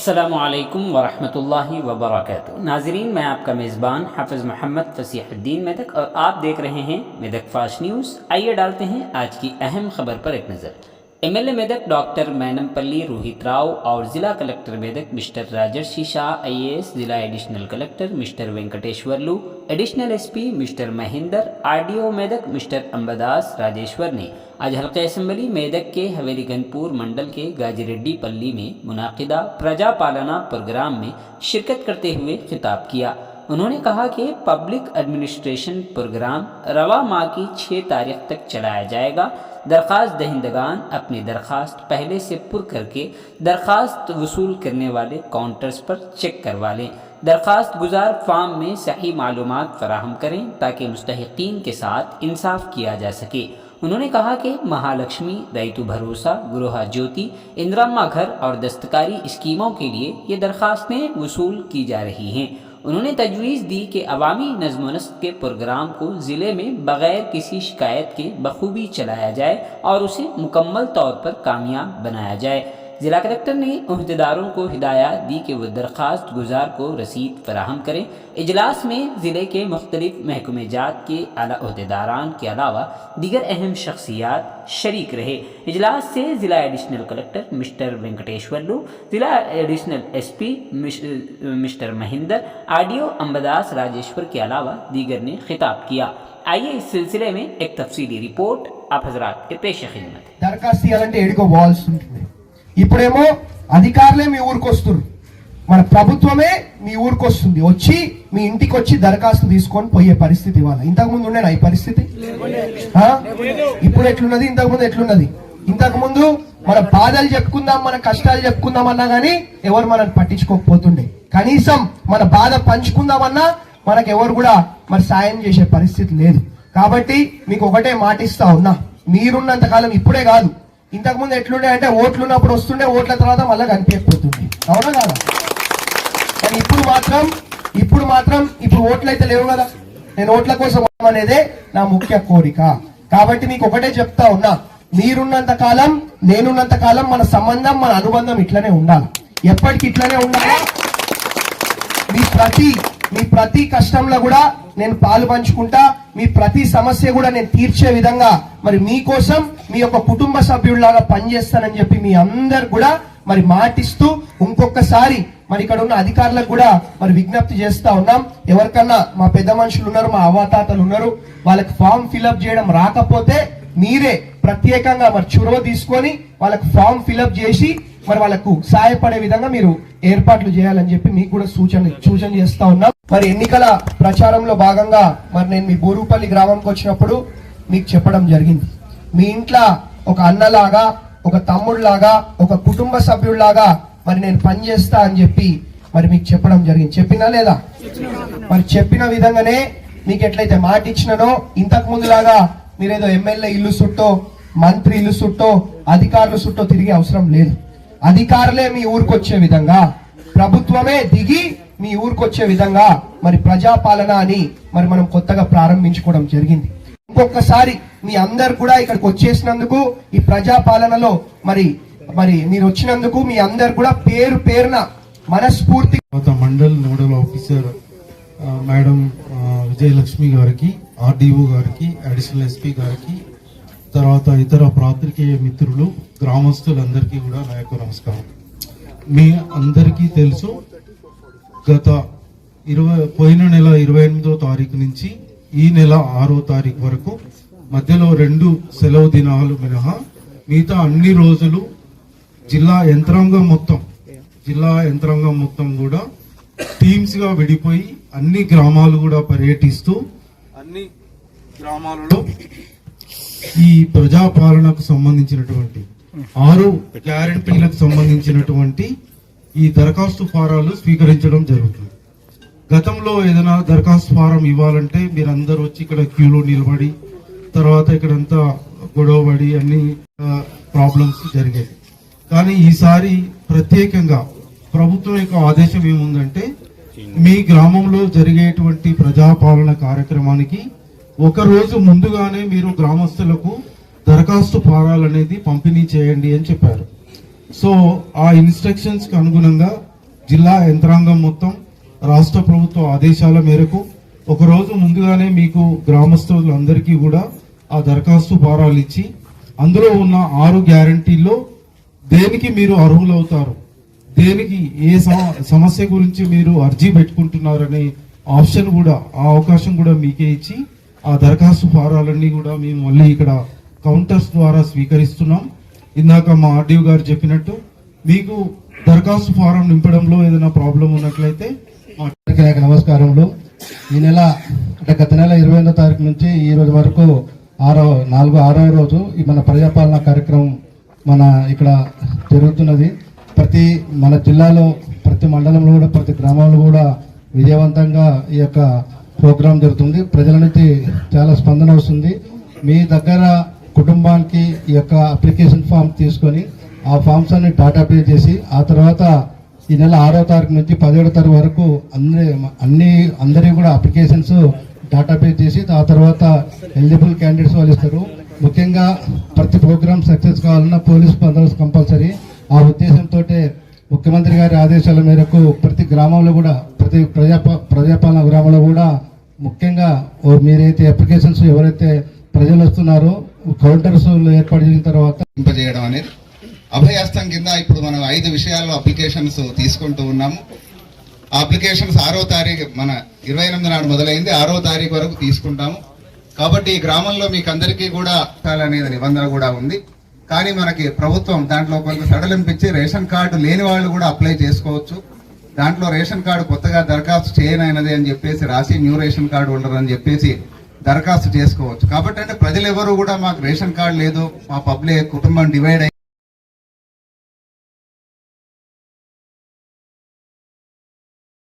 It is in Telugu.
अस्सलामुअलैकुम वरहमतुल्लाहि वबरकातुहू। नाजरीन, मैं आपका मेज़बान हाफिज़ मोहम्मद फ़सीहुद्दीन मेदक और आप देख रहे हैं मेदक फास्ट न्यूज़। आइए डालते हैं आज की अहम खबर पर एक नज़र। एमएलए मेदक डॉक्टर मैनमपल्ली रोहित राव और ज़िला कलेक्टर मेदक मिस्टर राजर्षि शाह IAS, ज़िला additional collector mister Venkateswarlu, additional SP mister Mahendra, RDO Medak mister Ambadas Rajeshwar ने आज हल्का असम्बली मेदक के हवेली गनपुर मंडल के गाजीरेड्डी पल्ली में मुनाकिदा प्रजा पालना प्रोग्राम में शिरकत करते हुए खिताब किया। उन्होंने कहा कि पब्लिक एडमिनिस्ट्रेशन प्रोग्राम रवा माह की 6 तारीख तक चलाया जाएगा। दरख्वास्त दहिंदगान अपनी दरख्वास्त पहले से पुर करके दरख्वास्त वसूल करने वाले काउंटर्स पर चेक करवा लें। दरख्वास्त गुजार फॉर्म में सही मालूमात फराहम करें ताकि मुस्तहिकीन के साथ इंसाफ किया जा सके। उन्होंने कहा कि महालक्ष्मी, रैतु भरोसा, गृह ज्योति, इंदिराम्मा घर और दस्तकारी स्कीमों के लिए ये दरख्वास्तें वसूल की जा रही हैं। उन्होंने तजवीज़ दी कि अवामी नज़्म नस्क के प्रोग्राम को ज़िले में बग़ैर किसी शिकायत के बखूबी चलाया जाए और उसे मुकम्मल तौर पर कामयाब बनाया जाए। ज़िला कलेक्टर ने अहदेदारों को हिदायत दी कि वह दरख्वास्त गुजार को रसीद फराहम करें। इजलास में ज़िले के मुख्तलिफ महकमे जात के आला अहदेदारान के अलावा दीगर अहम शख्सियात शरीक रहे। इजलास से ज़िला एडिशनल कलेक्टर मिस्टर वेंकटेश्वरलू, ज़िला additional SP mister Mahendra, RDO Ambadas Rajeshwar के अलावा दीगर ने खिताब किया। आइए इस सिलसिले में एक तफसीली रिपोर्ट आप हजरात के पेश खिदमत। దరఖాస్తు ఇయాలంటే ఏడుకో వాల్స్ ఉంటుంది. ఇప్పుడేమో అధికారులే మీ ఊరికి వస్తున్నారు, మన ప్రభుత్వమే మీ ఊరికి వస్తుంది, వచ్చి మీ ఇంటికి వచ్చి దరఖాస్తు తీసుకొని పోయే పరిస్థితి ఇవాళ. ఇంతకు ముందు ఉండేనా ఈ పరిస్థితి? ఇప్పుడు ఎట్లున్నది, ఇంతకు ముందు ఎట్లున్నది? ఇంతకు ముందు మన బాధలు చెప్పుకుందాం, మన కష్టాలు చెప్పుకుందాం అన్నా గానీ ఎవరు మనల్ని పట్టించుకోకపోతుండే. కనీసం మన బాధ పంచుకుందామన్నా మనకు ఎవరు కూడా మరి సాయం చేసే పరిస్థితి లేదు. కాబట్టి మీకు ఒకటే మాటిస్తా ఉన్నా, మీరున్నంత కాలం, ఇప్పుడే కాదు, ఇంతకు ముందు ఎట్లుండే అంటే ఓట్లు ఉన్నప్పుడు వస్తుండే, ఓట్ల తర్వాత మళ్ళీ కనిపించకపోతుంది, అవునా కాదా? కానీ ఇప్పుడు మాత్రం ఓట్లు అయితే లేవు కదా. నేను ఓట్ల కోసం అనేదే నా ముఖ్య కోరిక. కాబట్టి మీకు ఒకటే చెప్తా ఉన్నా, మీరున్నంత కాలం, నేనున్నంత కాలం మన సంబంధం, మన అనుబంధం ఇట్లనే ఉండాలి, ఎప్పటికి ఇట్లనే ఉండాలి. మీ ప్రతి కష్టంలో కూడా నేను పాలు పంచుకుంటా, మీ ప్రతి సమస్య కూడా నేను తీర్చే విధంగా మరి మీకోసం మీ యొక్క కుటుంబ సభ్యుల్లాగా పనిచేస్తానని చెప్పి మీ అందరు కూడా మరి మాటిస్తూ ఇంకొకసారి మరి ఇక్కడ ఉన్న అధికారులకు కూడా మరి విజ్ఞప్తి చేస్తా ఉన్నాం. ఎవరికన్నా మా పెద్ద మనుషులు ఉన్నారు, మా అవ్వాతాతలు ఉన్నారు, వాళ్ళకి ఫామ్ ఫిల్అప్ చేయడం రాకపోతే మీరే ప్రత్యేకంగా మరి చొరవ తీసుకొని వాళ్ళకి ఫామ్ ఫిల్అప్ చేసి మరి వాళ్ళకు సహాయపడే విధంగా మీరు ఏర్పాట్లు చేయాలని చెప్పి మీకు కూడా సూచన చేస్తా ఉన్నాం. మరి ఎన్నికల ప్రచారంలో భాగంగా మరి నేను మీ బోరుపల్లి గ్రామంకి వచ్చినప్పుడు మీకు చెప్పడం జరిగింది, మీ ఇంట్లో ఒక అన్నలాగా, ఒక తమ్ముళ్లాగా, ఒక కుటుంబ సభ్యుల్లాగా మరి నేను పనిచేస్తా అని చెప్పి మరి మీకు చెప్పడం జరిగింది. చెప్పినా లేదా? మరి చెప్పిన విధంగానే మీకు ఎట్లయితే మాట ఇచ్చినానో, ఇంతకు ముందులాగా మీరేదో ఎమ్మెల్యే ఇల్లు చుట్టో, మంత్రి ఇల్లు చుట్టో, అధికారులు చుట్టో తిరిగే అవసరం లేదు. అధికారులే మీ ఊరికి వచ్చే విధంగా, ప్రభుత్వమే దిగి మీ ఊరికి వచ్చే విధంగా మరి ప్రజాపాలన అని మరి మనం కొత్తగా ప్రారంభించుకోవడం జరిగింది. ఇంకొకసారి మీ అందరు కూడా ఇక్కడికి వచ్చేసినందుకు, ఈ ప్రజాపాలనలో మరి మీరు వచ్చినందుకు మీ అందరు కూడా పేరు పేరున మనస్ఫూర్తి mandal nodal officer madam Vijayalakshmi గారికి, RDO గారికి, అడిషనల్ SP గారికి, తర్వాత ఇతర పాత్రికేయ మిత్రులు, గ్రామస్తులందరికీ కూడా నా యొక్క నమస్కారం. మీ అందరికీ తెలుసు, గత పోయిన నెల 28వ తారీఖు నుంచి ఈ నెల 6వ తారీఖు వరకు మధ్యలో 2 సెలవు దినాలు మినహా మిగతా అన్ని రోజులు జిల్లా యంత్రాంగం మొత్తం కూడా టీమ్స్ గా విడిపోయి అన్ని గ్రామాలు కూడా పర్యటిస్తూ అన్ని గ్రామాలలో ఈ ప్రజాపాలనకు సంబంధించినటువంటి 6 గ్యారంటీలకు సంబంధించినటువంటి ఈ దరఖాస్తు ఫారాలు స్వీకరించడం జరుగుతుంది. గతంలో ఏదైనా దరఖాస్తు ఫారం ఇవ్వాలంటే మీరందరూ వచ్చి ఇక్కడ క్యూలో నిలబడి తర్వాత ఇక్కడంతా గొడవబడి అన్ని ప్రాబ్లమ్స్ జరిగాయి. కానీ ఈసారి ప్రత్యేకంగా ప్రభుత్వం యొక్క ఆదేశం ఏముందంటే, మీ గ్రామంలో జరిగేటువంటి ప్రజాపాలన కార్యక్రమానికి ఒక రోజు ముందుగానే మీరు గ్రామస్తులకు దరఖాస్తు ఫారాలు అనేది పంపిణీ చేయండి అని చెప్పారు. సో ఆ ఇన్స్ట్రక్షన్స్ కి అనుగుణంగా జిల్లా యంత్రాంగం మొత్తం రాష్ట్ర ప్రభుత్వ ఆదేశాల మేరకు ఒక రోజు ముందుగానే మీకు గ్రామస్తులందరికీ కూడా ఆ దరఖాస్తు ఫారాలు ఇచ్చి అందులో ఉన్న 6 గ్యారంటీల్లో దేనికి మీరు అర్హులవుతారు, దేనికి ఏ సమస్య గురించి మీరు అర్జీ పెట్టుకుంటున్నారనే ఆప్షన్ కూడా, ఆ అవకాశం కూడా మీకే ఇచ్చి ఆ దరఖాస్తు ఫారాలన్నీ కూడా మేము మళ్ళీ ఇక్కడ కౌంటర్స్ ద్వారా స్వీకరిస్తున్నాం. ఇందాక మా ఆర్డీఓ గారు చెప్పినట్టు మీకు దరఖాస్తు ఫారం నింపడంలో ఏదైనా ప్రాబ్లం ఉన్నట్లయితే నమస్కారములు. ఈ నెల అంటే గత నెల 28వ తారీఖు నుంచి ఈ రోజు వరకు 6వ రోజు ఈ మన ప్రజాపాలన కార్యక్రమం మన ఇక్కడ జరుగుతున్నది. ప్రతి మన జిల్లాలో ప్రతి మండలంలో కూడా ప్రతి గ్రామంలో కూడా విజయవంతంగా ఈ యొక్క ప్రోగ్రాం జరుగుతుంది. ప్రజల నుంచి చాలా స్పందన వస్తుంది. మీ దగ్గర కుటుంబానికి ఈ యొక్క అప్లికేషన్ ఫామ్ తీసుకొని ఆ ఫామ్స్ అన్ని డేటాబేస్ చేసి ఆ తర్వాత ఈ నెల 6వ తారీఖు నుంచి 17వ తారీఖు వరకు అందరి కూడా అప్లికేషన్స్ డేటాబేస్ చేసి ఆ తర్వాత ఎలిజిబుల్ క్యాండిడేట్స్ వాళ్ళు ఇస్తారు. ముఖ్యంగా ప్రతి ప్రోగ్రామ్ సక్సెస్ కావాలన్నా పోలీస్ బందోబస్తు కంపల్సరీ. ఆ ఉద్దేశంతో ముఖ్యమంత్రి గారి ఆదేశాల మేరకు ప్రతి గ్రామంలో కూడా ప్రతి ప్రజాపాలన గ్రామంలో కూడా ముఖ్యంగా మీరైతే అప్లికేషన్స్ ఎవరైతే ప్రజలు వస్తున్నారో కౌంటర్స్ ఏర్పాటు చేసిన తర్వాత చేయడం అనేది అభయహస్తం కింద ఇప్పుడు మనం 5 విషయాల్లో అప్లికేషన్స్ తీసుకుంటూ ఉన్నాము. ఆ అప్లికేషన్స్ 6వ తారీఖు మన 28 నాడు మొదలైంది, 6వ తారీఖు వరకు తీసుకుంటాము. కాబట్టి ఈ గ్రామంలో మీకు అందరికీ కూడా అనేది నిబంధన కూడా ఉంది. కానీ మనకి ప్రభుత్వం దాంట్లో కొంత సడలింపించి రేషన్ కార్డు లేని వాళ్ళు కూడా అప్లై చేసుకోవచ్చు. దాంట్లో రేషన్ కార్డు కొత్తగా దరఖాస్తు చేయనైనది అని చెప్పేసి రాసి న్యూ రేషన్ కార్డు హోల్డర్ అని చెప్పేసి దరఖాస్తు చేసుకోవచ్చు. కాబట్టి అంటే ప్రజలు ఎవరు కూడా మాకు రేషన్ కార్డు లేదు, మా కుటుంబం డివైడ్